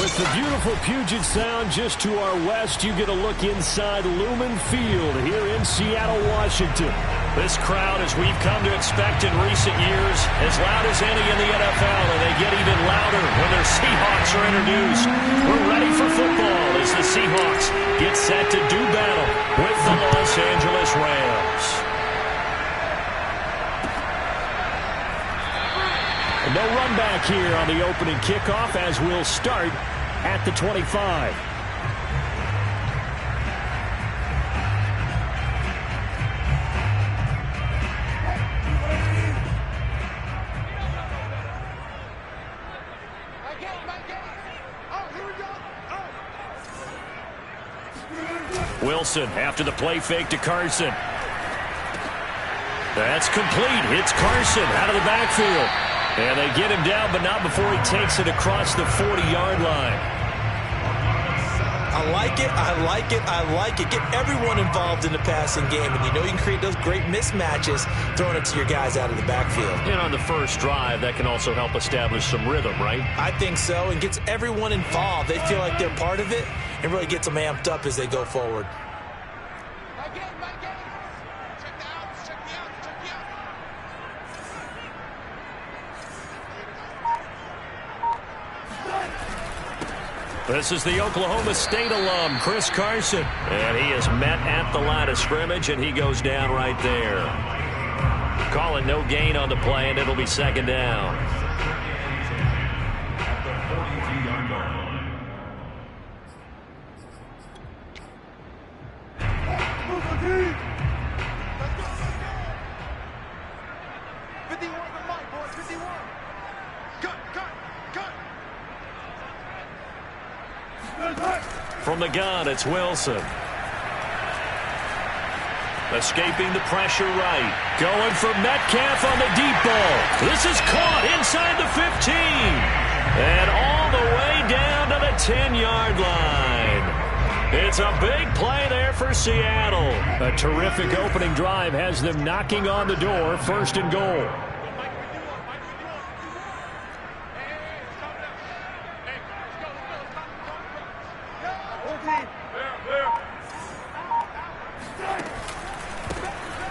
With the beautiful Puget Sound just to our west, you get a look inside Lumen Field here in Seattle, Washington. This crowd, as we've come to expect in recent years, as loud as any in the NFL, and they get even louder when their Seahawks are introduced. We're ready for football as the Seahawks get set to do battle with the Los Angeles Rams. No run back here on the opening kickoff as we'll start at the 25. Wilson after the play fake to Carson. That's complete. It's Carson out of the backfield. And they get him down, but not before he takes it across the 40-yard line. I like it, I like it, I like it. Get everyone involved in the passing game, and you know you can create those great mismatches throwing it to your guys out of the backfield. And on the first drive, that can also help establish some rhythm, right? I think so, and gets everyone involved. They feel like they're part of it, and really gets them amped up as they go forward. This is the Oklahoma State alum, Chris Carson. And he is met at the line of scrimmage, and he goes down right there. Call it no gain on the play, and it'll be second down. From the gun, it's Wilson. Escaping the pressure right. Going for Metcalf on the deep ball. This is caught inside the 15. And all the way down to the 10-yard line. It's a big play there for Seattle. A terrific opening drive has them knocking on the door, first and goal.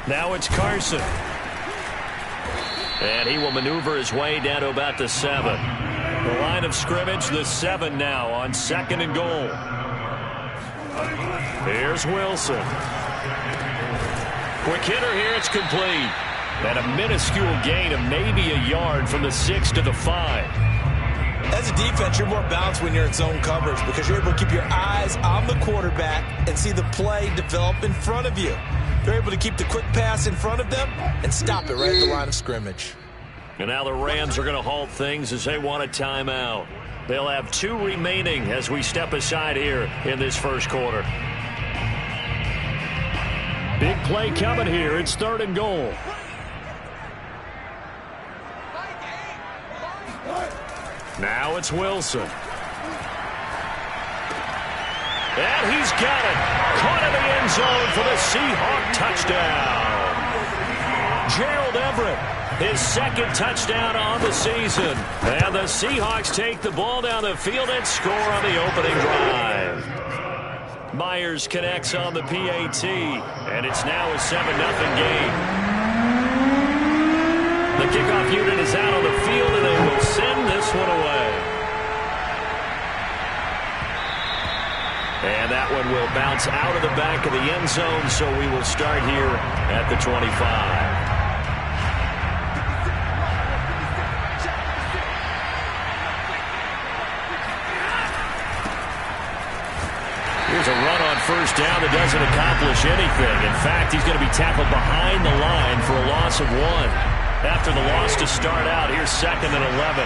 Now it's Carson. And he will maneuver his way down to about the 7. The line of scrimmage, the 7 now on second and goal. Here's Wilson. Quick hitter here, it's complete. And a minuscule gain of maybe a yard from the 6 to the 5. As a defense, you're more balanced when you're in zone coverage because you're able to keep your eyes on the quarterback and see the play develop in front of you. They're able to keep the quick pass in front of them and stop it right at the line of scrimmage. And now the Rams are going to halt things as they want a timeout. They'll have 2 remaining as we step aside here in this first quarter. Big play coming here. It's third and goal. Now it's Wilson. And he's got it. Caught in the end zone for the Seahawk touchdown. Gerald Everett, his second touchdown on the season. And the Seahawks take the ball down the field and score on the opening drive. Myers connects on the PAT, and it's now a 7-0 game. The kickoff unit is out on the field, and they will send this one away. And that one will bounce out of the back of the end zone, so we will start here at the 25. Here's a run on first down that doesn't accomplish anything. In fact, he's going to be tackled behind the line for a loss of 1. After the loss to start out, here's second and 11.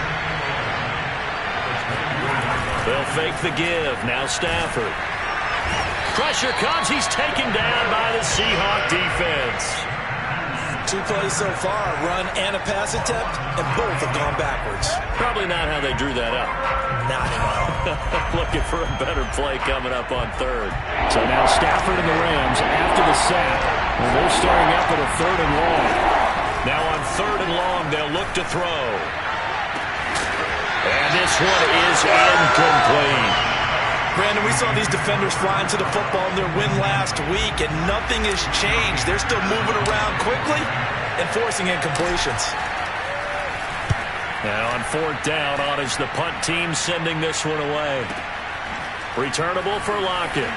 They'll fake the give. Now Stafford. Pressure comes. He's taken down by the Seahawk defense. 2 plays so far, a run and a pass attempt, and both have gone backwards. Probably not how they drew that up. Not at all. Looking for a better play coming up on third. So now Stafford and the Rams after the sack. And they're starting up at a third and long. Now on third and long, they'll look to throw. And this one is incomplete. Brandon, we saw these defenders flying to the football in their win last week, and nothing has changed. They're still moving around quickly and forcing incompletions. And on fourth down, on is the punt team sending this one away. Returnable for Lockett.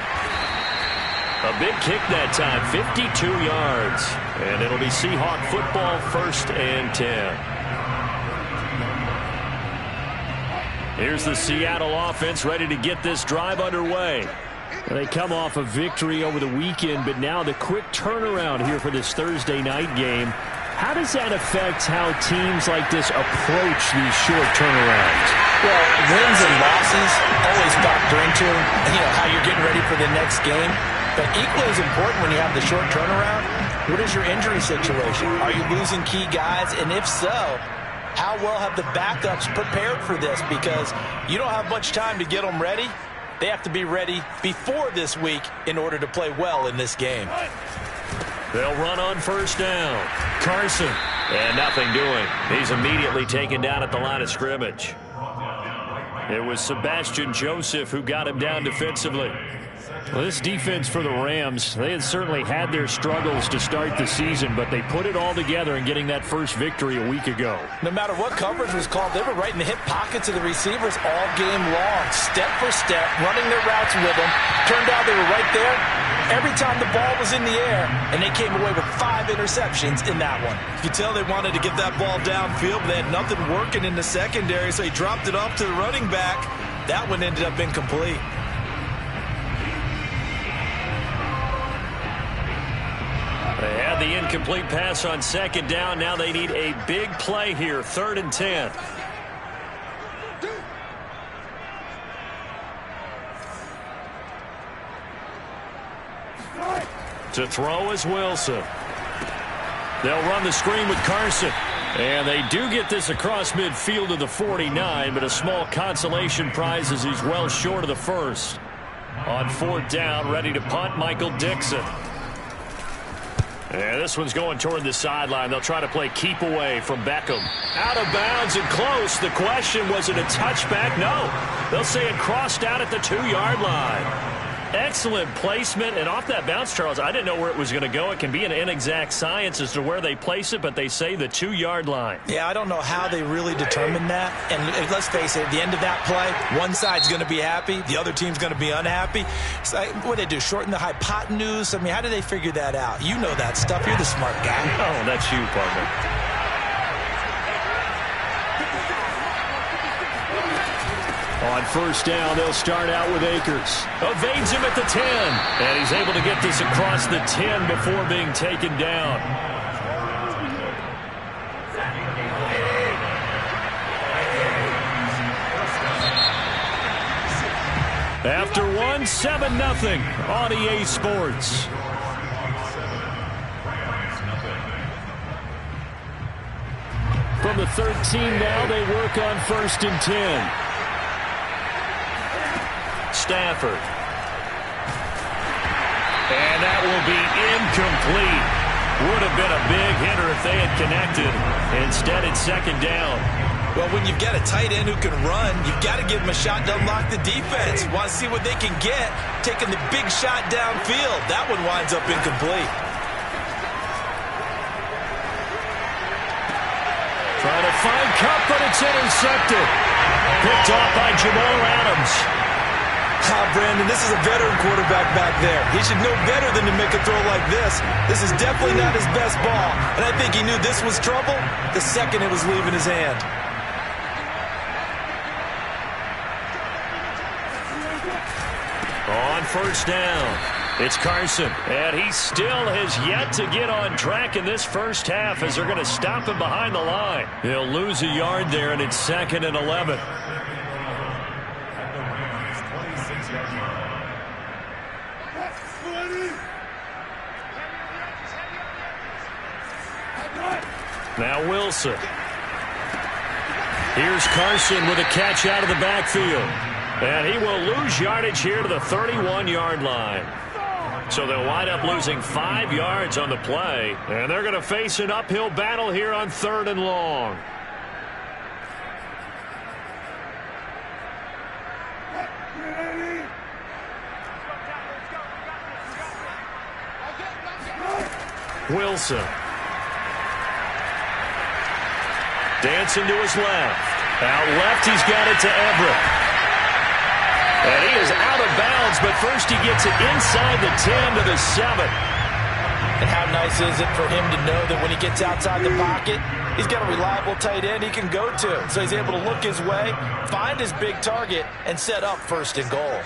A big kick that time, 52 yards. And it'll be Seahawk football, 1st and 10. Here's the Seattle offense ready to get this drive underway. They come off a victory over the weekend, but now the quick turnaround here for this Thursday night game. How does that affect how teams like this approach these short turnarounds? Well, wins and losses always factor into how you're getting ready for the next game. But equally as important when you have the short turnaround, what is your injury situation? Are you losing key guys? And if so, how well have the backups prepared for this? Because you don't have much time to get them ready. They have to be ready before this week in order to play well in this game. They'll run on first down. Carson. And nothing doing. He's immediately taken down at the line of scrimmage. It was Sebastian Joseph who got him down defensively. Well, this defense for the Rams, they had certainly had their struggles to start the season, but they put it all together in getting that first victory a week ago. No matter what coverage was called, they were right in the hip pockets of the receivers all game long, step for step, running their routes with them. Turned out they were right there every time the ball was in the air, and they came away with 5 interceptions in that one. You could tell they wanted to get that ball downfield, but they had nothing working in the secondary, so he dropped it off to the running back. That one ended up incomplete. They had the incomplete pass on second down. Now they need a big play here, 3rd and 10. To throw is Wilson. They'll run the screen with Carson. And they do get this across midfield to the 49, but a small consolation prize as he's well short of the first. On 4th down, ready to punt, Michael Dixon. And this one's going toward the sideline. They'll try to play keep away from Beckham. Out of bounds and close. The question, was it a touchback? No. They'll say it crossed out at the 2-yard line. Excellent placement. And off that bounce, Charles, I didn't know where it was going to go. It can be an inexact science as to where they place it, but they say the 2-yard line. Yeah, I don't know how they really determined that. And let's face it, at the end of that play, one side's going to be happy, the other team's going to be unhappy. So what do they do, shorten the hypotenuse? I mean, how do they figure that out? You know that stuff. You're the smart guy. Oh, that's you, partner. On first down, they'll start out with Akers. Evades him at the 10. And he's able to get this across the 10 before being taken down. After one, 7-0 on EA Sports. From the 13 now, they work on 1st and 10. Stafford. And that will be incomplete. Would have been a big hitter if they had connected. Instead, it's 2nd down. Well, when you've got a tight end who can run, you've got to give him a shot to unlock the defense. Want to see what they can get, taking the big shot downfield. That one winds up incomplete. Trying to find Cup, but it's intercepted. Picked off by Jamal Adams. Brandon, this is a veteran quarterback back there. He should know better than to make a throw like this. This is definitely not his best ball. And I think he knew this was trouble the second it was leaving his hand. On first down, it's Carson. And he still has yet to get on track in this first half as they're going to stop him behind the line. He'll lose a yard there, and it's 2nd and 11. Now Wilson. Here's Carson with a catch out of the backfield. And he will lose yardage here to the 31-yard line. So they'll wind up losing 5 yards on the play. And they're going to face an uphill battle here on 3rd and long. Wilson. Dancing to his left. Out left, he's got it to Everett. And he is out of bounds, but first he gets it inside the 10 to the 7. And how nice is it for him to know that when he gets outside the pocket, he's got a reliable tight end he can go to. So he's able to look his way, find his big target, and set up first and goal.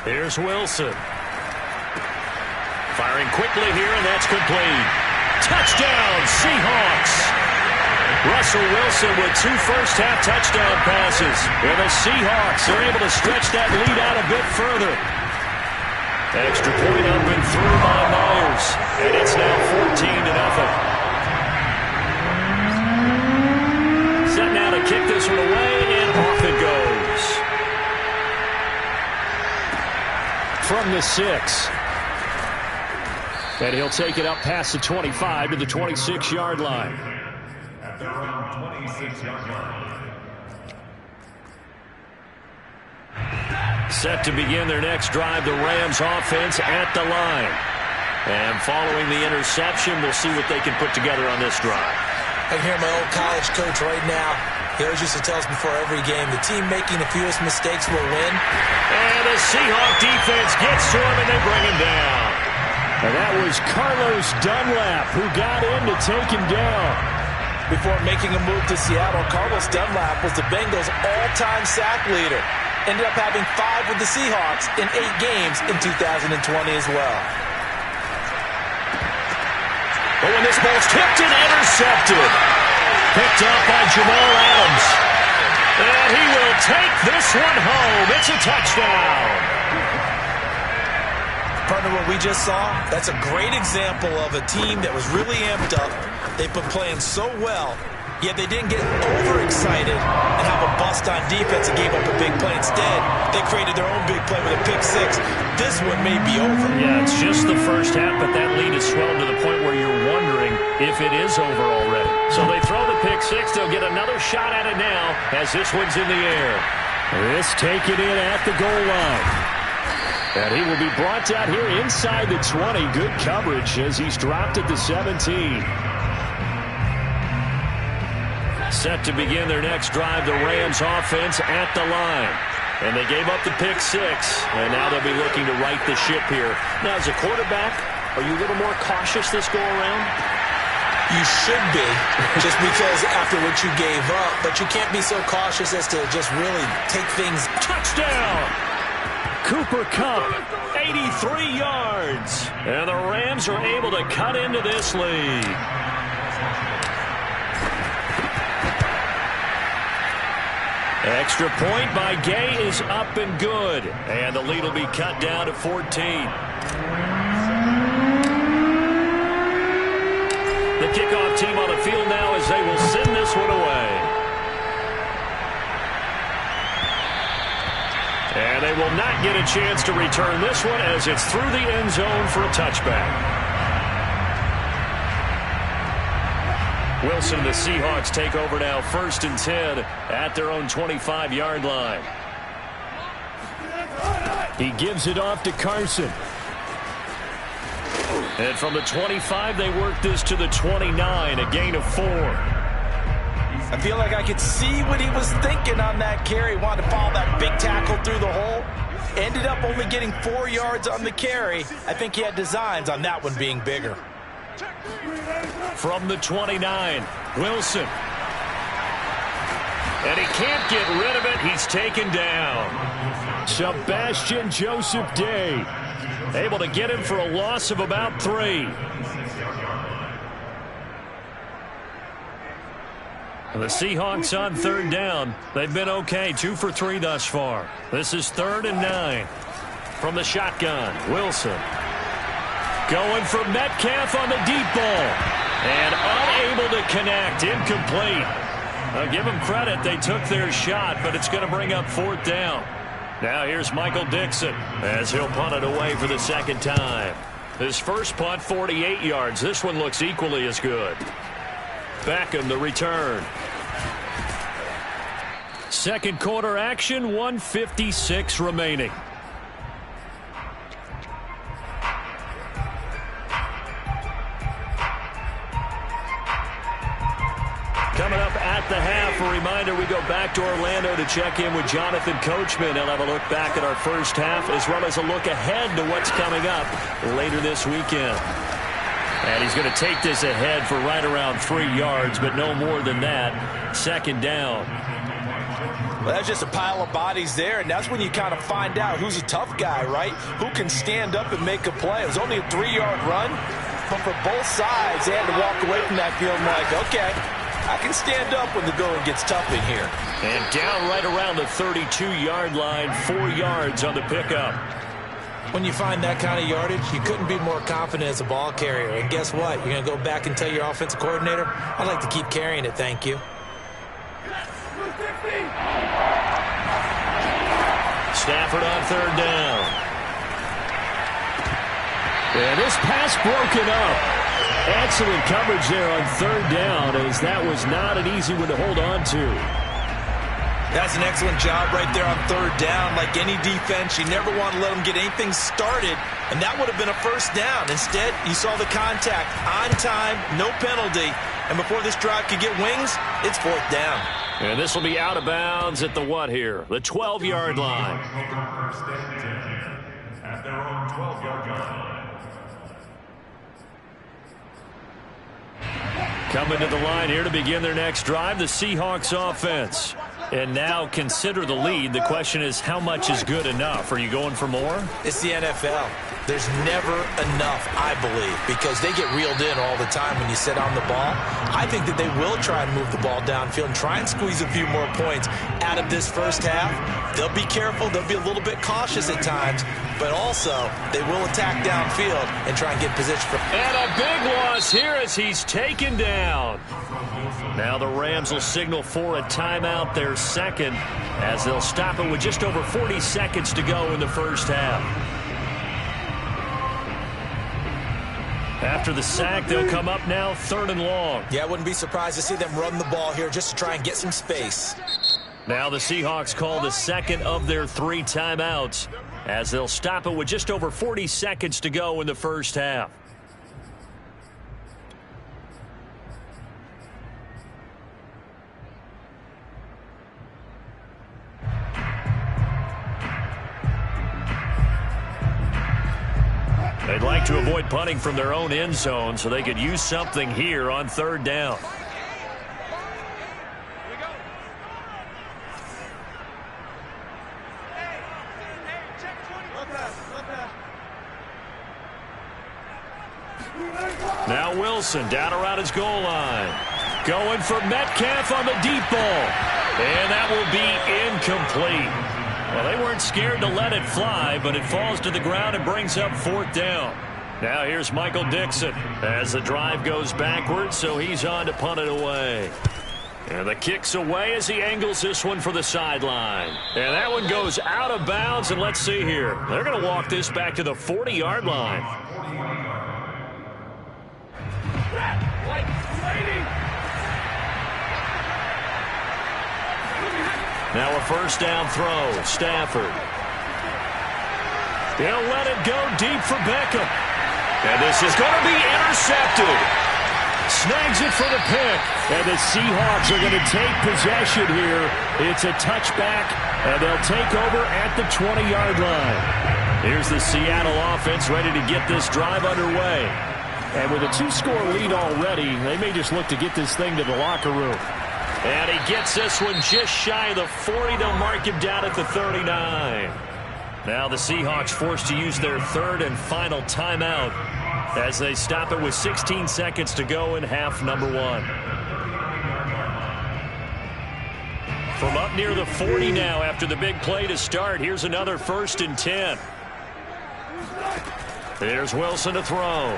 Here's Wilson. Firing quickly here, and that's complete. Touchdown, Seahawks! Russell Wilson with 2 first-half touchdown passes. And the Seahawks are able to stretch that lead out a bit further. Extra point up and through by Myers. And it's now 14-0. Set now to kick this one away, and off it goes. From the 6. And he'll take it up past the 25 to the 26-yard line. At their own 26-yard line. Set to begin their next drive, the Rams offense at the line. And following the interception, we'll see what they can put together on this drive. I hear my old college coach right now. He always used to tell us before every game, the team making the fewest mistakes will win. And the Seahawk defense gets to him, and they bring him down. And that was Carlos Dunlap who got in to take him down. Before making a move to Seattle, Carlos Dunlap was the Bengals' all-time sack leader. Ended up having 5 with the Seahawks in 8 games in 2020 as well. But when this ball's tipped and intercepted, picked up by Jamal Adams. And he will take this one home. It's a touchdown. Partner, what we just saw, that's a great example of a team that was really amped up. They've been playing so well, yet they didn't get overexcited and have a bust on defense and gave up a big play. Instead, they created their own big play with a pick 6. This one may be over. Yeah, it's just the first half, but that lead is swelled to the point where you're wondering if it is over already. So they throw the pick 6. They'll get another shot at it now as this one's in the air. This taken in at the goal line. And he will be brought down here inside the 20. Good coverage as he's dropped at the 17. Set to begin their next drive, the Rams offense at the line. And they gave up the pick 6, and now they'll be looking to right the ship here. Now, as a quarterback, are you a little more cautious this go-around? You should be, just because after what you gave up. But you can't be so cautious as to just really take things. Touchdown! Cooper Kupp, 83 yards. And the Rams are able to cut into this lead. Extra point by Gay is up and good. And the lead will be cut down to 14. The kickoff team on the field now as they will send this one away. And they will not get a chance to return this one as it's through the end zone for a touchback. Wilson, the Seahawks take over now 1st and 10 at their own 25-yard line. He gives it off to Carson. And from the 25, they work this to the 29, a gain of 4. I feel like I could see what he was thinking on that carry. Wanted to follow that big tackle through the hole. Ended up only getting 4 yards on the carry. I think he had designs on that one being bigger. From the 29, Wilson. And he can't get rid of it. He's taken down. Sebastian Joseph Day able to get him for a loss of about 3. The Seahawks on 3rd down. They've been okay, 2 for 3 thus far. This is 3rd and 9. From the shotgun, Wilson. Going for Metcalf on the deep ball. And unable to connect, incomplete. I'll give them credit, they took their shot, but it's going to bring up 4th down. Now here's Michael Dixon as he'll punt it away for the 2nd time. His first punt, 48 yards. This one looks equally as good. Beckham, the return. Second quarter action, 1:56 remaining. Coming up at the half, a reminder, we go back to Orlando to check in with Jonathan Coachman. He'll have a look back at our first half as well as a look ahead to what's coming up later this weekend. And he's going to take this ahead for right around 3 yards, but no more than that. Second down. Well, that's just a pile of bodies there, and that's when you kind of find out who's a tough guy, right? Who can stand up and make a play. It was only a 3-yard run, but for both sides, they had to walk away from that field like, okay, I can stand up when the going gets tough in here. And down right around the 32-yard line, 4 yards on the pickup. When you find that kind of yardage, you couldn't be more confident as a ball carrier. And guess what? You're going to go back and tell your offensive coordinator, I'd like to keep carrying it, thank you. Stafford on third down. And this pass broken up. Excellent coverage there on third down, as that was not an easy one to hold on to. That's an excellent job right there on third down. Like any defense, you never want to let them get anything started, and that would have been a first down. Instead, you saw the contact on time, no penalty, and before this drive could get wings, it's fourth down. And this will be out of bounds at the what here? The 12-yard line. At their own 12-yard line. Coming to the line here to begin their next drive, the Seahawks offense. And now consider the lead. The question is, how much is good enough? Are you going for more? It's the NFL. There's never enough, I believe, because they get reeled in all the time when you sit on the ball. I think that they will try and move the ball downfield and try and squeeze a few more points out of this first half. They'll be careful. They'll be a little bit cautious at times, but also they will attack downfield and try and get position for. And a big loss here as he's taken down. Now the Rams will signal for a timeout, their second, as they'll stop it with just over 40 seconds to go in the first half. After the sack, they'll come up now third and long. Yeah, I wouldn't be surprised to see them run the ball here just to try and get some space. Now the Seahawks call the second of their 3 timeouts, as they'll stop it with just over 40 seconds to go in the first half. They'd like to avoid punting from their own end zone so they could use something here on third down. Now Wilson down around his goal line. Going for Metcalf on the deep ball. And that will be incomplete. Well, they weren't scared to let it fly, but it falls to the ground and brings up fourth down. Now here's Michael Dixon as the drive goes backwards, so he's on to punt it away. And the kick's away as he angles this one for the sideline. And that one goes out of bounds, and let's see here. They're going to walk this back to the 40-yard line. Now a first down throw. Stafford. He'll let it go deep for Beckham. And this is going to be intercepted. Snags it for the pick. And the Seahawks are going to take possession here. It's a touchback, and they'll take over at the 20-yard line. Here's the Seattle offense ready to get this drive underway. And with a 2-score lead already, they may just look to get this thing to the locker room. And he gets this one just shy of the 40. They'll mark him down at the 39. Now the Seahawks forced to use their third and final timeout as they stop it with 16 seconds to go in half number 1. From up near the 40 now after the big play to start, here's another 1st and 10. There's Wilson to throw.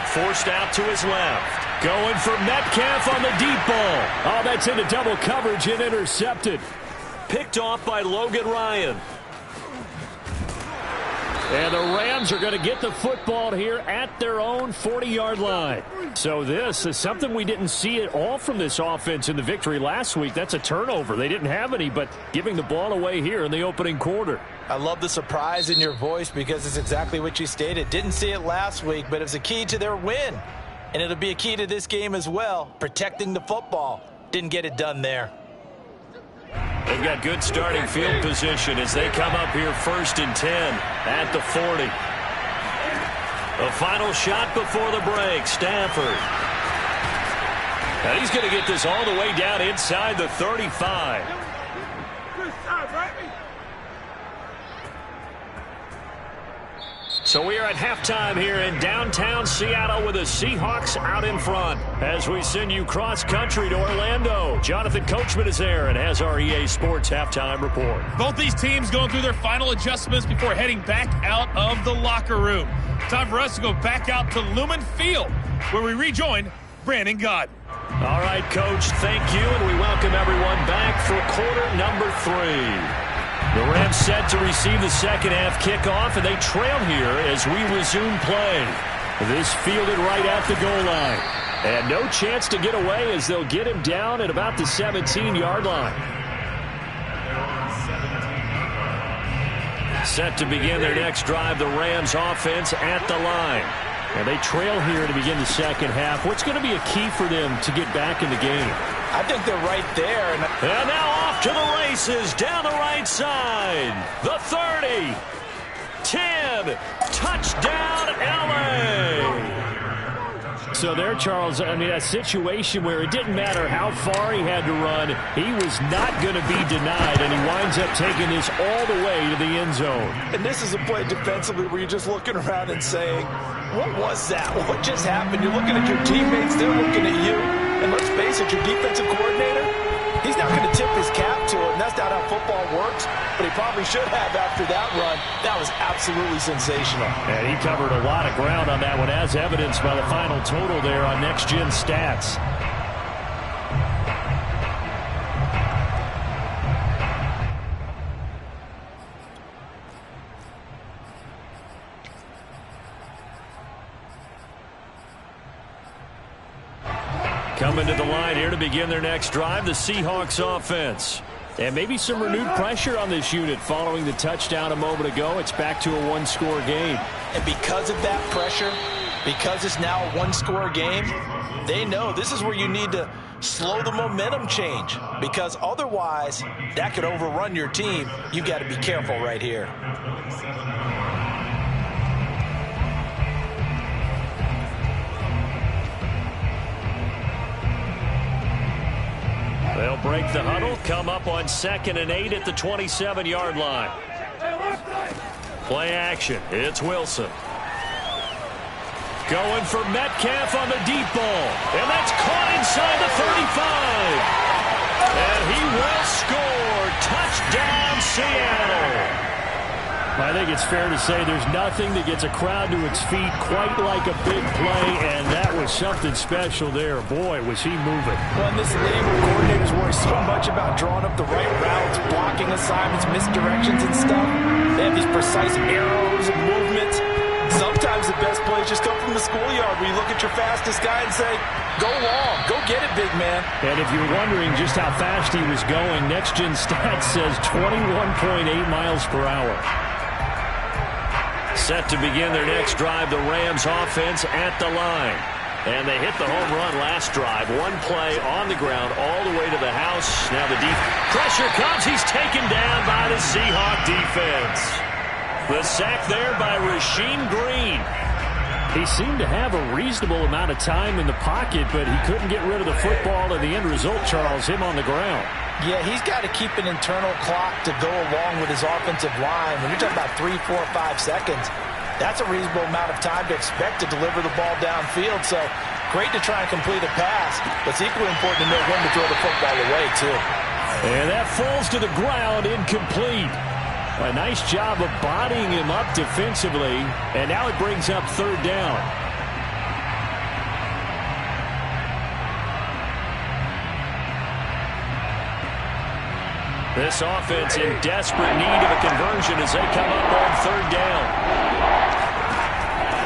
Forced out to his left. Going for Metcalf on the deep ball. Oh, that's into double coverage and intercepted. Picked off by Logan Ryan. And the Rams are going to get the football here at their own 40-yard line. So this is something we didn't see at all from this offense in the victory last week. That's a turnover. They didn't have any, but giving the ball away here in the opening quarter. I love the surprise in your voice because it's exactly what you stated. Didn't see it last week, but it's a key to their win. And it'll be a key to this game as well, protecting the football. Didn't get it done there. They've got good starting field position as they come up here 1st and 10 at the 40. The final shot before the break, Stafford. And he's going to get this all the way down inside the 35. So we are at halftime here in downtown Seattle with the Seahawks out in front. As we send you cross-country to Orlando, Jonathan Coachman is there and has our EA Sports halftime report. Both these teams going through their final adjustments before heading back out of the locker room. Time for us to go back out to Lumen Field, where we rejoin Brandon Gott. All right, Coach, thank you, and we welcome everyone back for quarter number 3. The Rams set to receive the second half kickoff, and they trail here as we resume play. This fielded right at the goal line. And no chance to get away as they'll get him down at about the 17-yard line. Set to begin their next drive, the Rams offense at the line. And they trail here to begin the second half. What's going to be a key for them to get back in the game? I think they're right there. And now off to the races down the right side. The 30. 10. Touchdown, LA. So there, Charles, I mean, a situation where it didn't matter how far he had to run. He was not going to be denied, and he winds up taking this all the way to the end zone. And this is a play defensively where you're just looking around and saying, what was that? What just happened? You're looking at your teammates. They're looking at you. And let's face it, your defensive coordinator, he's not going to tip his cap to it. And that's not how football works. But he probably should have after that run. That was absolutely sensational. And he covered a lot of ground on that one, as evidenced by the final total there on Next Gen Stats. Coming to the line here to begin their next drive, the Seahawks offense. And maybe some renewed pressure on this unit following the touchdown a moment ago. It's back to a one-score game. And because of that pressure, because it's now a one-score game, they know this is where you need to slow the momentum change. Because otherwise, that could overrun your team. You've got to be careful right here. They'll break the huddle, come up on 2nd and 8 at the 27-yard line. Play action. It's Wilson. Going for Metcalf on the deep ball. And that's caught inside the 35. And he will score. Touchdown, Seattle. I think it's fair to say there's nothing that gets a crowd to its feet quite like a big play, and that was something special there. Boy, was he moving. Well, in this league where coordinators worry so much about drawing up the right routes, blocking assignments, misdirections and stuff, they have these precise arrows and movements. Sometimes the best plays just come from the schoolyard where you look at your fastest guy and say, go long, go get it, big man. And if you're wondering just how fast he was going, Next Gen Stats says 21.8 miles per hour. Set to begin their next drive, the Rams offense at the line. And they hit the home run last drive. One play on the ground all the way to the house. Now the deep pressure comes. He's taken down by the Seahawk defense. The sack there by Rasheem Green. He seemed to have a reasonable amount of time in the pocket, but he couldn't get rid of the football, and the end result, Charles, him on the ground. Yeah, he's got to keep an internal clock to go along with his offensive line. When you're talking about 3, 4, 5 seconds, that's a reasonable amount of time to expect to deliver the ball downfield. So great to try and complete a pass, but it's equally important to know when to throw the football away, too. And that falls to the ground, incomplete. A nice job of bodying him up defensively, and now it brings up 3rd down. This offense in desperate need of a conversion as they come up on third down.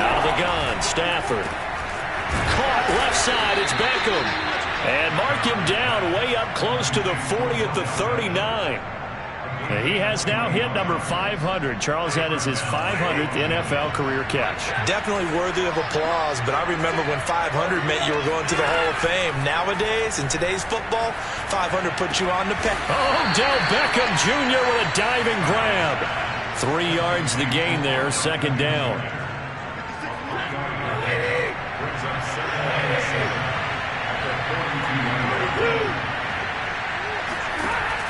Out of the gun, Stafford. Caught left side, it's Beckham. And mark him down way up close to the 40 at the 39. He has now hit number 500. Charles, that is his 500th NFL career catch. Definitely worthy of applause, but I remember when 500 meant you were going to the Hall of Fame. Nowadays, in today's football, 500 puts you on the path. Oh, Del Beckham Jr. with a diving grab. 3 yards the gain there, second down.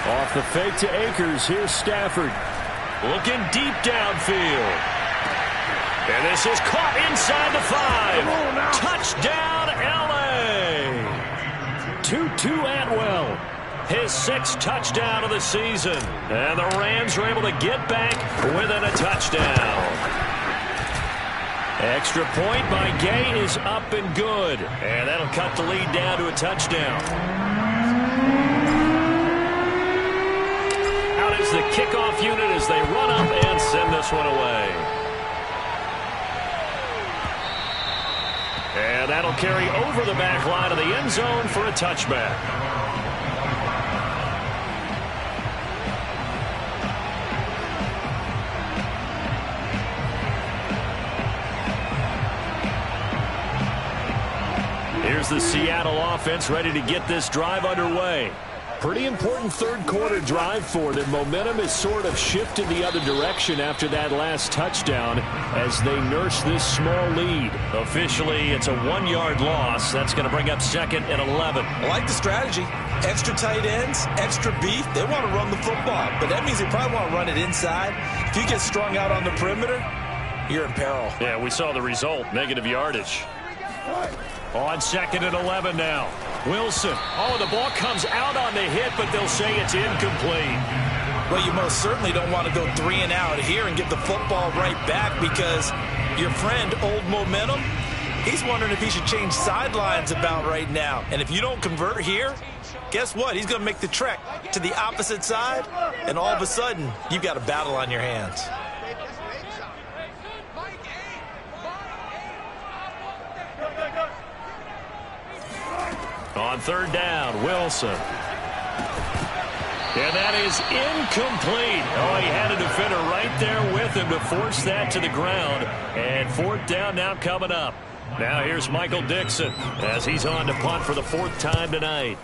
Off the fake to Akers. Here's Stafford. Looking deep downfield. And this is caught inside the 5. Touchdown, L.A. Tutu Atwell. His 6th touchdown of the season. And the Rams are able to get back within a touchdown. Extra point by Gay is up and good. And that'll cut the lead down to a touchdown. Is the kickoff unit as they run up and send this one away. And that'll carry over the back line of the end zone for a touchback. Here's the Seattle offense ready to get this drive underway. Pretty important third quarter drive for them. Momentum is sort of shifted the other direction after that last touchdown as they nurse this small lead. Officially, it's a 1-yard loss. That's going to bring up second and 11. I like the strategy. Extra tight ends, extra beef. They want to run the football, but that means they probably want to run it inside. If you get strung out on the perimeter, you're in peril. Yeah, we saw the result. Negative yardage. On second and 11 now. Wilson. Oh, the ball comes out on the hit, but they'll say it's incomplete. Well, you most certainly don't want to go 3 and out here and give the football right back because your friend, Old Momentum, he's wondering if he should change sidelines about right now. And if you don't convert here, guess what? He's going to make the trek to the opposite side, and all of a sudden, you've got a battle on your hands. On third down, Wilson. And that is incomplete. Oh, he had a defender right there with him to force that to the ground. And fourth down now coming up. Now here's Michael Dixon as he's on to punt for the 4th time tonight.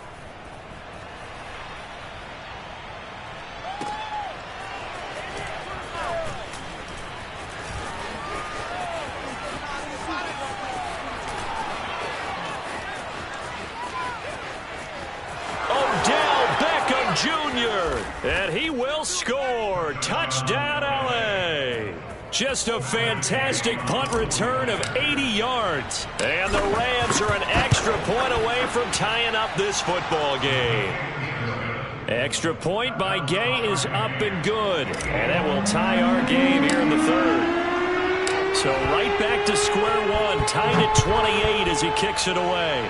And he will score. Touchdown, L.A. Just a fantastic punt return of 80 yards. And the Rams are an extra point away from tying up this football game. Extra point by Gay is up and good. And that will tie our game here in the 3rd. So right back to square one. Tied at 28 as he kicks it away.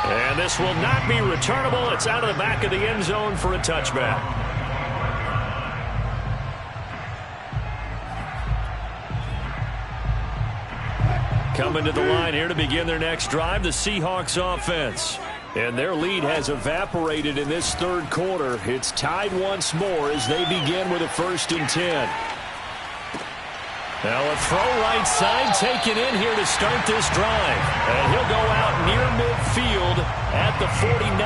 And this will not be returnable. It's out of the back of the end zone for a touchback. Coming to the line here to begin their next drive, the Seahawks offense. And their lead has evaporated in this 3rd quarter. It's tied once more as they begin with a 1st and 10. Now a throw right side taken in here to start this drive. And he'll go out near midfield at the 49.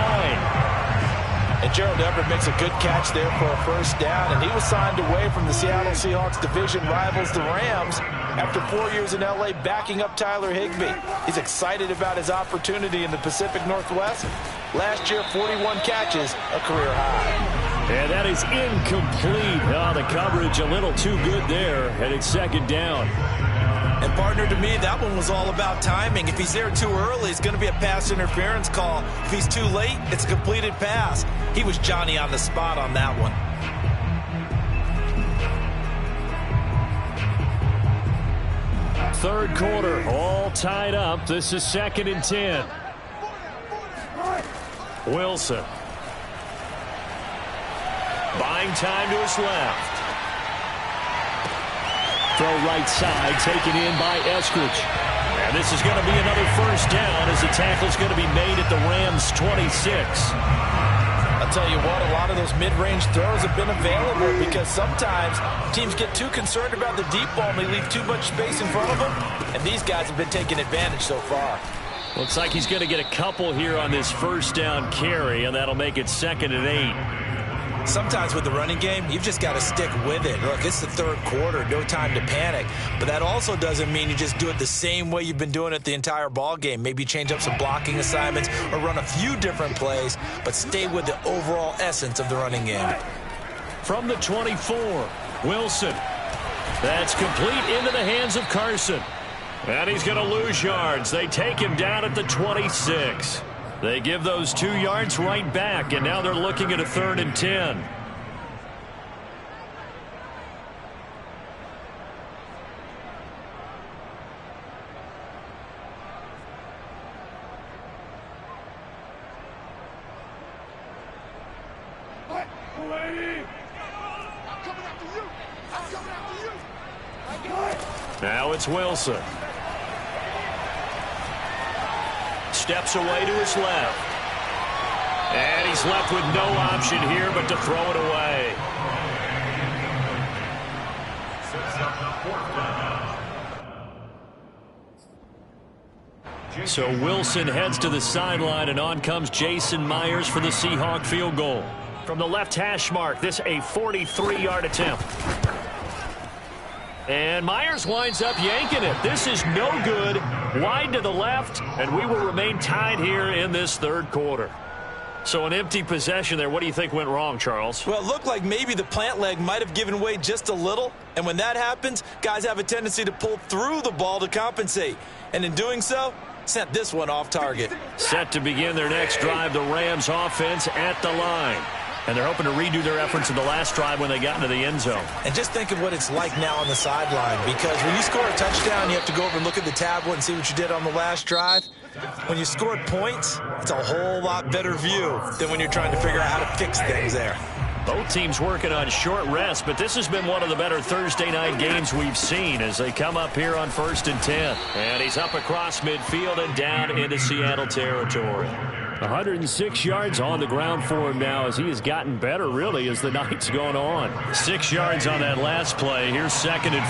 And Gerald Everett makes a good catch there for a 1st down. And he was signed away from the Seattle Seahawks division rivals, the Rams, after 4 years in L.A. backing up Tyler Higbee. He's excited about his opportunity in the Pacific Northwest. Last year, 41 catches, a career high. And that is incomplete. Oh, the coverage a little too good there, and it's 2nd down. And, partner, to me, that one was all about timing. If he's there too early, it's going to be a pass interference call. If he's too late, it's a completed pass. He was Johnny on the spot on that one. Third quarter, all tied up. This is 2nd and 10. Wilson Buying time to his left. Throw right side, taken in by Eskridge. And this is going to be another first down as the tackle's going to be made at the Rams' 26. I'll tell you what, a lot of those mid-range throws have been available because sometimes teams get too concerned about the deep ball and they leave too much space in front of them, and these guys have been taking advantage so far. Looks like he's going to get a couple here on this first down carry, and that'll make it 2nd and 8. Sometimes with the running game, you've just got to stick with it. Look, it's the third quarter, no time to panic. But that also doesn't mean you just do it the same way you've been doing it the entire ball game. Maybe change up some blocking assignments or run a few different plays, but stay with the overall essence of the running game. From the 24, Wilson. That's complete into the hands of Carson. And he's going to lose yards. They take him down at the 26. They give those 2 yards right back, and now they're looking at a 3rd and 10. Now it's Wilson. Steps away to his left. And he's left with no option here but to throw it away. So Wilson heads to the sideline, and on comes Jason Myers for the Seahawk field goal. From the left hash mark, this a 43-yard attempt. And Myers winds up yanking it. This is no good. Wide to the left, and we will remain tied here in this third quarter. So an empty possession there. What do you think went wrong, Charles? Well, it looked like maybe the plant leg might have given way just a little. And when that happens, guys have a tendency to pull through the ball to compensate. And in doing so, sent this one off target. Set to begin their next drive, the Rams offense at the line. And they're hoping to redo their efforts in the last drive when they got into the end zone. And just think of what it's like now on the sideline, because when you score a touchdown, you have to go over and look at the tablet and see what you did on the last drive. When you scored points, it's a whole lot better view than when you're trying to figure out how to fix things there. Both teams working on short rest, but this has been one of the better Thursday night games we've seen as they come up here on 1st and 10. And he's up across midfield and down into Seattle territory. 106 yards on the ground for him now as he has gotten better, really, as the night's gone on. 6 yards on that last play. Here's 2nd and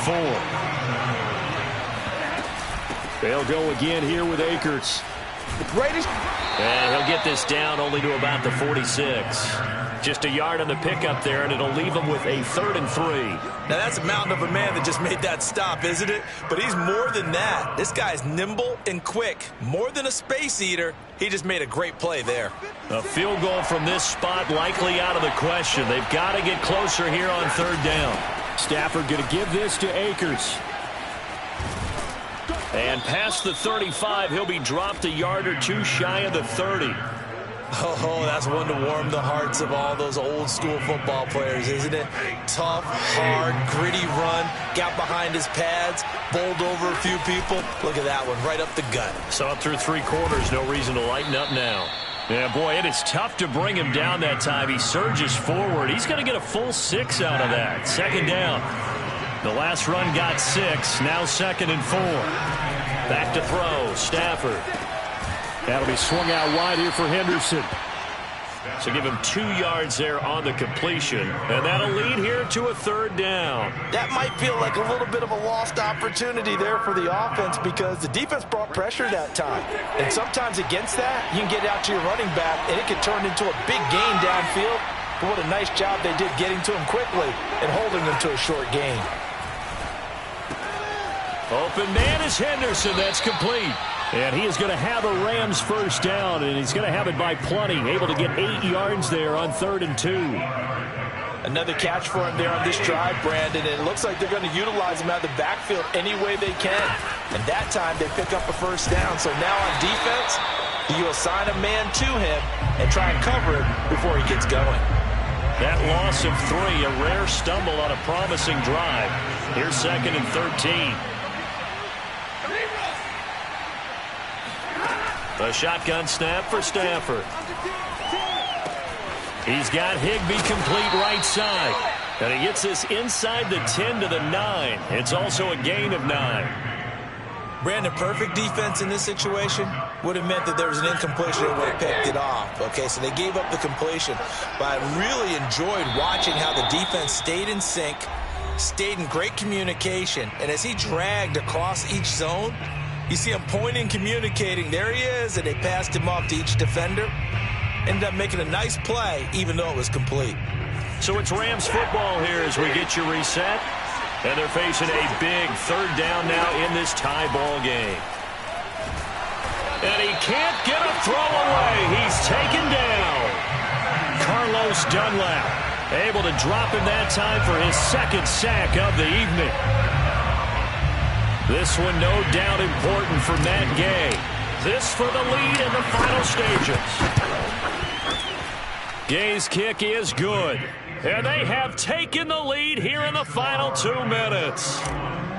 4. They'll go again here with Akers. And he'll get this down only to about the 46. Just a yard on the pickup there, and it'll leave him with a 3rd and 3. Now, that's a mountain of a man that just made that stop, isn't it? But he's more than that. This guy's nimble and quick. More than a space eater. He just made a great play there. A field goal from this spot likely out of the question. They've got to get closer here on 3rd down. Stafford going to give this to Akers. And past the 35, he'll be dropped a yard or two shy of the 30. Oh, that's one to warm the hearts of all those old school football players, isn't it? Tough, hard, gritty run, got behind his pads, bowled over a few people. Look at that one, right up the gut. Saw it through 3 quarters, no reason to lighten up now. Yeah, boy, it is tough to bring him down that time. He surges forward. He's going to get a full 6 out of that. 2nd down. The last run got 6, now 2nd and 4. Back to throw, Stafford. That'll be swung out wide here for Henderson. So give him 2 yards there on the completion. And that'll lead here to a 3rd down. That might feel like a little bit of a lost opportunity there for the offense because the defense brought pressure that time. And sometimes against that, you can get out to your running back, and it can turn into a big gain downfield. But what a nice job they did getting to him quickly and holding him to a short gain. Open man is Henderson. That's complete. And he is going to have a Rams first down, and he's going to have it by plenty. Able to get 8 yards there on 3rd and 2. Another catch for him there on this drive, Brandon, and it looks like they're going to utilize him out of the backfield any way they can. And that time they pick up a first down. So now on defense, you assign a man to him and try and cover it before he gets going. That loss of 3, a rare stumble on a promising drive. Here's 2nd and 13. A shotgun snap for Stafford. He's got Higbee complete right side. And he gets this inside the 10 to the 9. It's also a gain of 9. Brandon, perfect defense in this situation would have meant that there was an incompletion and would have picked it off. Okay, so they gave up the completion. But I really enjoyed watching how the defense stayed in sync, stayed in great communication. And as he dragged across each zone, you see him pointing, communicating. There he is, and they passed him off to each defender. Ended up making a nice play, even though it was complete. So it's Rams football here as we get you reset. And they're facing a big third down now in this tie ball game. And he can't get a throw away. He's taken down. Carlos Dunlap able to drop him that time for his second sack of the evening. This one no doubt important for Matt Gay. This for the lead in the final stages. Gay's kick is good. And they have taken the lead here in the final 2 minutes.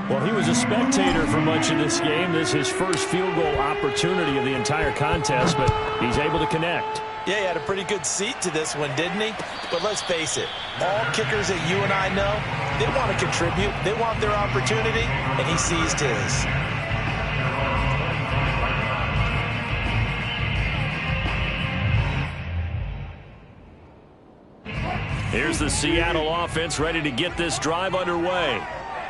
Well, he was a spectator for much of this game. This is his first field goal opportunity of the entire contest, but he's able to connect. Yeah, he had a pretty good seat to this one, didn't he? But let's face it, all kickers that you and I know, they want to contribute. They want their opportunity, and he seized his. Here's the Seattle offense ready to get this drive underway.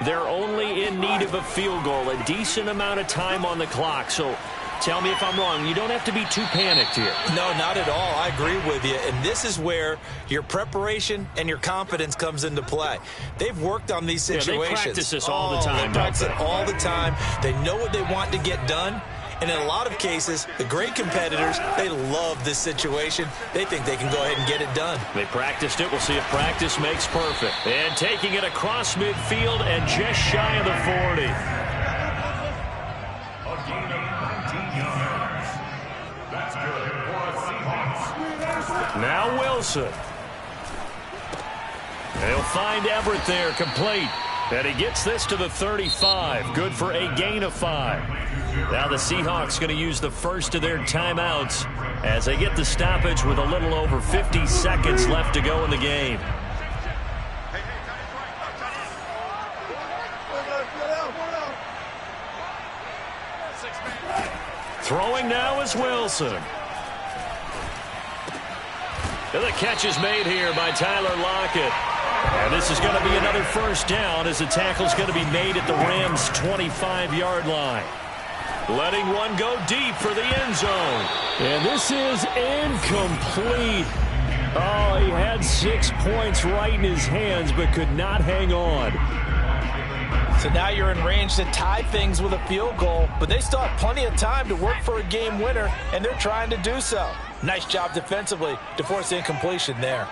They're only in need of a field goal, a decent amount of time on the clock. So tell me if I'm wrong. You don't have to be too panicked here. No, not at all. I agree with you. And this is where your preparation and your confidence comes into play. They've worked on these situations. Yeah, they practice this all the time. They practice it all the time. They know what they want to get done. And in a lot of cases, the great competitors, they love this situation. They think they can go ahead and get it done. They practiced it. We'll see if practice makes perfect. And taking it across midfield and just shy of the 40. A gain of 19 yards. That's good for Seahawks. Now Wilson. They'll find Everett there, complete. And he gets this to the 35. Good for a gain of 5. Now the Seahawks going to use the first of their timeouts as they get the stoppage with a little over 50 seconds left to go in the game. Throwing now is Wilson. And the catch is made here by Tyler Lockett. And this is going to be another first down as the tackle is going to be made at the Rams' 25-yard line. Letting one go deep for the end zone. And this is incomplete. Oh, he had 6 points right in his hands but could not hang on. So now you're in range to tie things with a field goal, but they still have plenty of time to work for a game winner, and they're trying to do so. Nice job defensively to force incompletion there.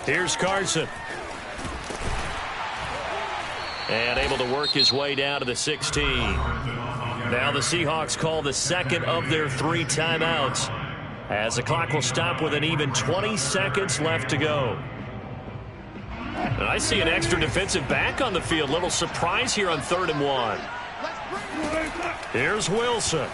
Here's Carson. And able to work his way down to the 16. Now the Seahawks call the second of their 3 timeouts as the clock will stop with an even 20 seconds left to go. And I see an extra defensive back on the field. Little surprise here on 3rd and 1. Here's Wilson.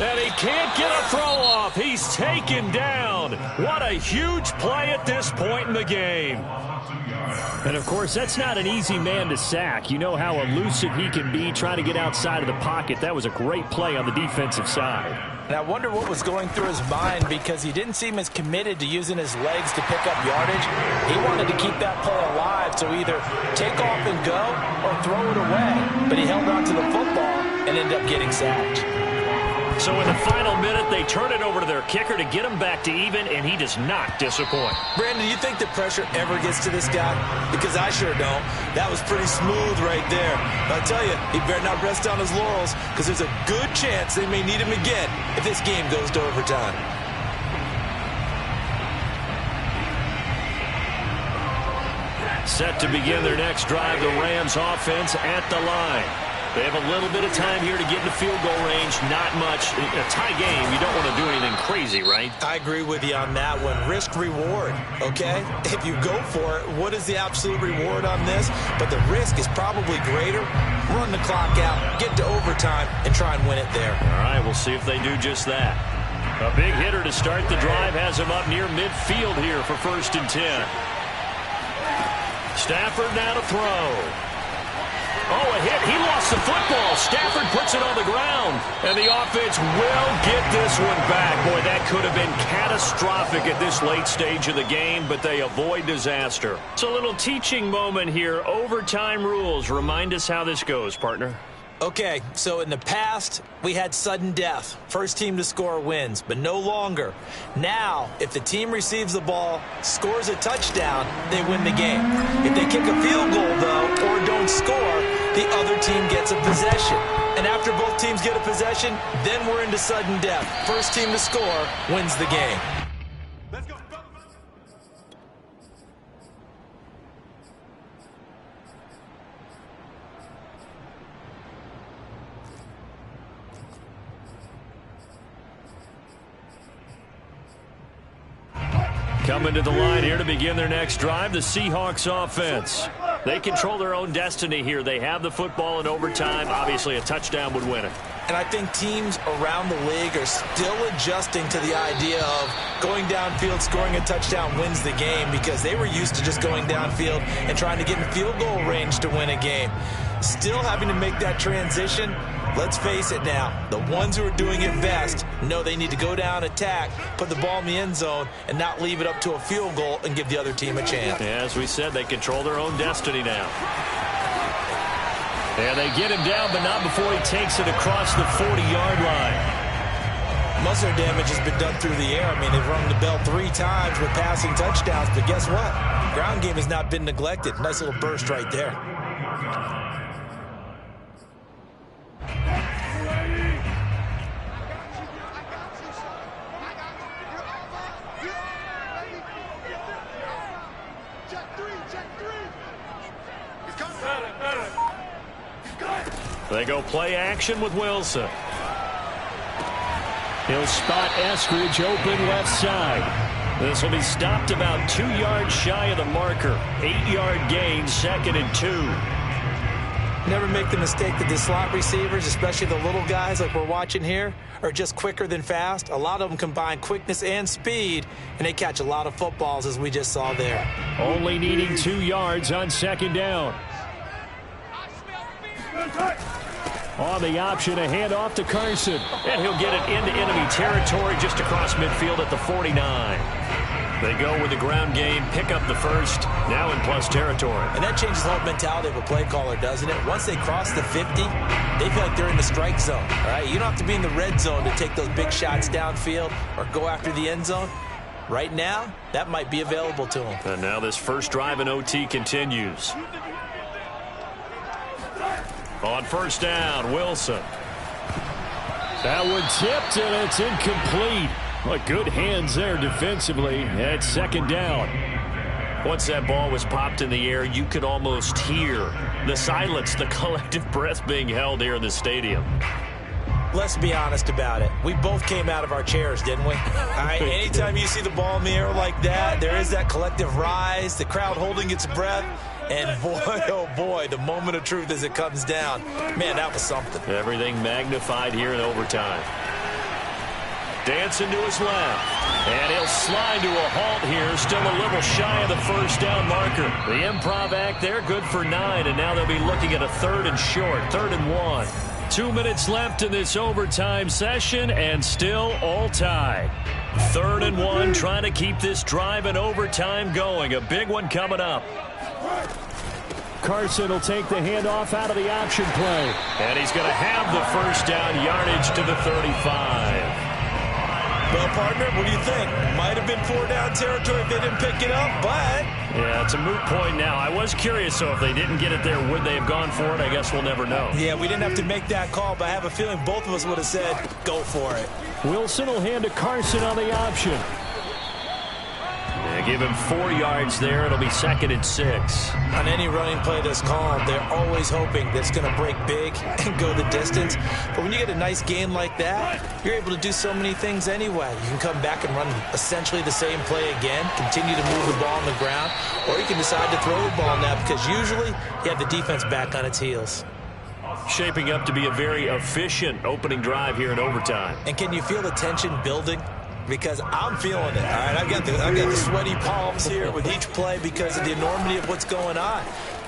And he can't get a throw off. He's taken down. What a huge play at this point in the game. And, of course, that's not an easy man to sack. You know how elusive he can be trying to get outside of the pocket. That was a great play on the defensive side. And I wonder what was going through his mind because he didn't seem as committed to using his legs to pick up yardage. He wanted to keep that play alive, so either take off and go or throw it away. But he held on to the football and ended up getting sacked. So in the final minute, they turn it over to their kicker to get him back to even, and he does not disappoint. Brandon, do you think the pressure ever gets to this guy? Because I sure don't. That was pretty smooth right there. But I tell you, he better not rest on his laurels because there's a good chance they may need him again if this game goes to overtime. Set to begin their next drive, the Rams offense at the line. They have a little bit of time here to get in the field goal range. Not much. In a tie game, you don't want to do anything crazy, right? I agree with you on that one. Risk reward, okay? If you go for it, what is the absolute reward on this? But the risk is probably greater. Run the clock out, get to overtime, and try and win it there. All right, we'll see if they do just that. A big hitter to start the drive has him up near midfield here for 1st and 10. Stafford now to throw. Oh, a hit. He lost the football. Stafford puts it on the ground. And the offense will get this one back. Boy, that could have been catastrophic at this late stage of the game, but they avoid disaster. It's a little teaching moment here. Overtime rules. Remind us how this goes, partner. Okay, so in the past, we had sudden death. First team to score wins, but no longer. Now, if the team receives the ball, scores a touchdown, they win the game. If they kick a field goal, though, or don't score, the other team gets a possession. And after both teams get a possession, then we're into sudden death. First team to score wins the game. Let's go. Coming to the line here to begin their next drive, the Seahawks offense. They control their own destiny here. They have the football in overtime. Obviously, a touchdown would win it. And I think teams around the league are still adjusting to the idea of going downfield, scoring a touchdown wins the game, because they were used to just going downfield and trying to get in field goal range to win a game. Still having to make that transition. Let's face it now, the ones who are doing it best know they need to go down, attack, put the ball in the end zone, and not leave it up to a field goal and give the other team a chance. As we said, they control their own destiny now. And they get him down, but not before he takes it across the 40-yard line. Most of their damage has been done through the air. I mean, they've rung the bell 3 times with passing touchdowns, but guess what? Ground game has not been neglected. Nice little burst right there. They go play action with Wilson. He'll spot Eskridge open left side. This will be stopped about 2 yards shy of the marker. 8-yard gain, 2nd and 2. Never make the mistake that the slot receivers, especially the little guys like we're watching here, are just quicker than fast. A lot of them combine quickness and speed, and they catch a lot of footballs, as we just saw there. Only needing 2 yards on 2nd down. On the option, a handoff to Carson. And he'll get it into enemy territory just across midfield at the 49. They go with the ground game, pick up the first, now in plus territory. And that changes the whole mentality of a play caller, doesn't it? Once they cross the 50, they feel like they're in the strike zone. All right? You don't have to be in the red zone to take those big shots downfield or go after the end zone. Right now, that might be available to them. And now this first drive in OT continues. On first down, Wilson. That one tipped, and it's incomplete. But good hands there defensively at 2nd down. Once that ball was popped in the air, you could almost hear the silence, the collective breath being held here in the stadium. Let's be honest about it. We both came out of our chairs, didn't we? All right, anytime you see the ball in the air like that, there is that collective rise, the crowd holding its breath. And boy, oh boy, the moment of truth as it comes down. Man, that was something. Everything magnified here in overtime. Dancing to his left. And he'll slide to a halt here. Still a little shy of the first down marker. The improv act there, good for 9. And now they'll be looking at a 3rd and short. 3rd and 1. 2 minutes left in this overtime session, and still all tied. 3rd and 1, trying to keep this drive in overtime going. A big one coming up. Carson will take the handoff out of the option play. And he's going to have the first down, yardage to the 35. Well, partner, what do you think? Might have been 4-down territory if they didn't pick it up, but... Yeah, it's a moot point now. I was curious, so if they didn't get it there, would they have gone for it? I guess we'll never know. Yeah, we didn't have to make that call, but I have a feeling both of us would have said, go for it. Wilson will hand to Carson on the option. They give him 4 yards there. It'll be 2nd and 6. On any running play that's called, they're always hoping that it's going to break big and go the distance. But when you get a nice game like that, you're able to do so many things anyway. You can come back and run essentially the same play again, continue to move the ball on the ground, or you can decide to throw the ball now because usually you have the defense back on its heels. Shaping up to be a very efficient opening drive here in overtime. And can you feel the tension building? Because I'm feeling it. All right, I've got the sweaty palms here with each play because of the enormity of what's going on.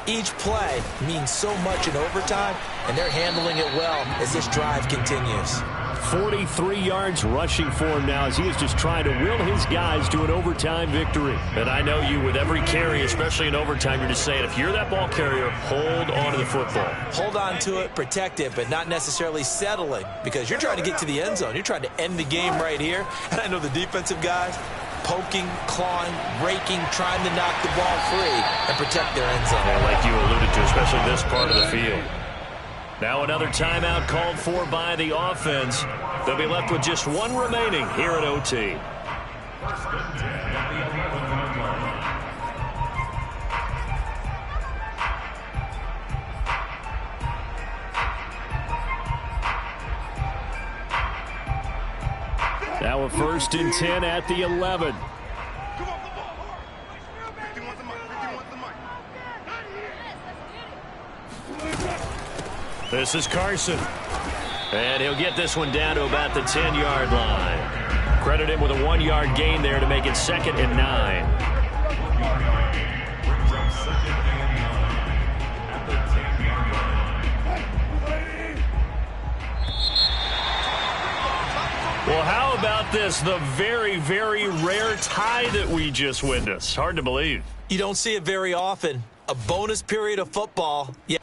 Each play means so much in overtime, and they're handling it well as this drive continues. 43 yards rushing for him now as he is just trying to will his guys to an overtime victory. And I know you, with every carry, especially in overtime, you're just saying, if you're that ball carrier, hold on to the football. Hold on to it, protect it, but not necessarily settling because you're trying to get to the end zone. You're trying to end the game right here. And I know the defensive guys poking, clawing, raking, trying to knock the ball free and protect their end zone. Yeah, like you alluded to, especially this part of the field. Now another timeout called for by the offense. They'll be left with just 1 remaining here at OT. Now a 1st and 10 at the 11. This is Carson. And he'll get this one down to about the 10-yard line. Credit him with a 1-yard gain there to make it 2nd and 9. Well, how about this? The very, very rare tie that we just witnessed. Hard to believe. You don't see it very often. A bonus period of football. Yeah.